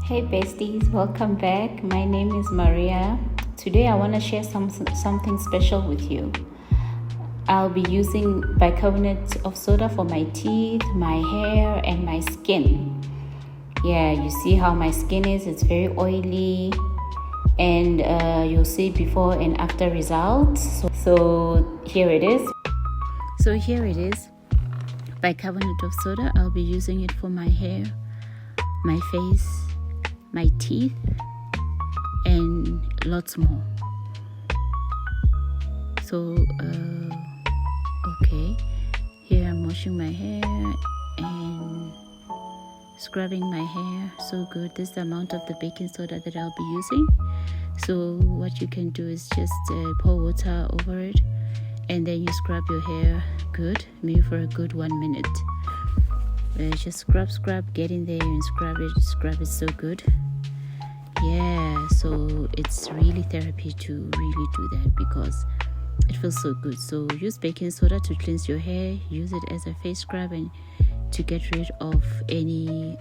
Hey besties, welcome back. My name is Maria. Today I want to share something special with you. I'll be using bicarbonate of soda for my teeth, my hair, and my skin. Yeah, you see how my skin is. It's very oily, and you'll see before and after results. So here it is. Bicarbonate of soda. I'll be using it for my hair, my face, my teeth, and lots more. So okay, here I'm washing my hair and scrubbing my hair. So good. This is the amount of the baking soda that I'll be using. So what you can do is just pour water over it, and then you scrub your hair good, maybe for a good 1 minute. Just scrub, get in there and scrub it so good. Yeah, so it's really therapy to really do that because it feels so good. So use baking soda to cleanse your hair, use it as a face scrub and to get rid of any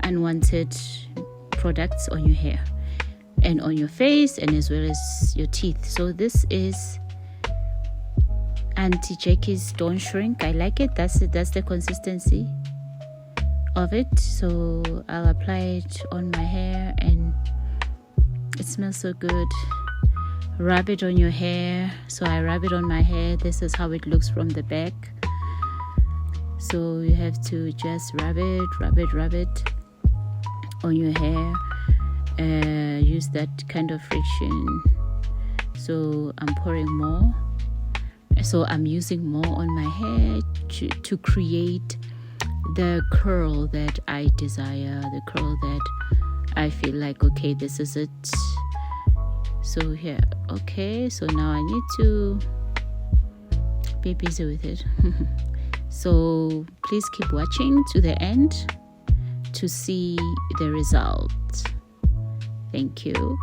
unwanted products on your hair and on your face and as well as your teeth. So this is Auntie Jackie's Don't Shrink. I like it. That's the consistency of it. So I'll apply it on my hair and it smells so good. Rub it on your hair. So I rub it on my hair. This is how it looks from the back. So you have to just rub it on your hair. Use that kind of friction. So I'm pouring more. So I'm using more on my hair to create the curl that I desire, the curl that I feel like, okay, this is it. So here, okay, so now I need to be busy with it. So please keep watching to the end to see the result. Thank you.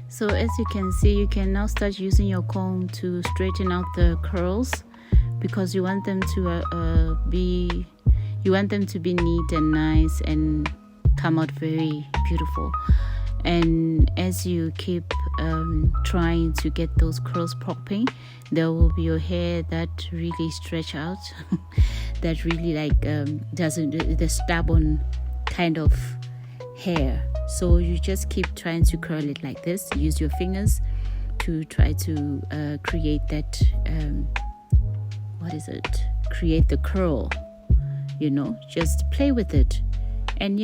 So as you can see, you can now start using your comb to straighten out the curls because you want them to be neat and nice and come out very beautiful. And as you keep trying to get those curls popping, there will be your hair that really stretch out, that really doesn't the stubborn kind of hair. So you just keep trying to curl it like this. Use your fingers to try to create that create the curl, just play with it. And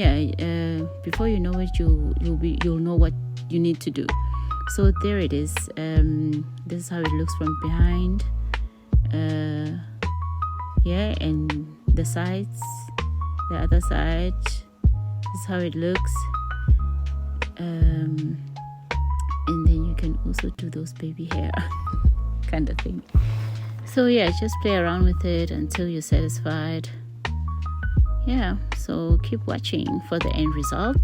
before you know it, you'll know what you need to do. So there it is. This is how it looks from behind. And the sides, the other side, this is how it looks. And then you can also do those baby hair kind of thing. So just play around with it until you're satisfied. So keep watching for the end result.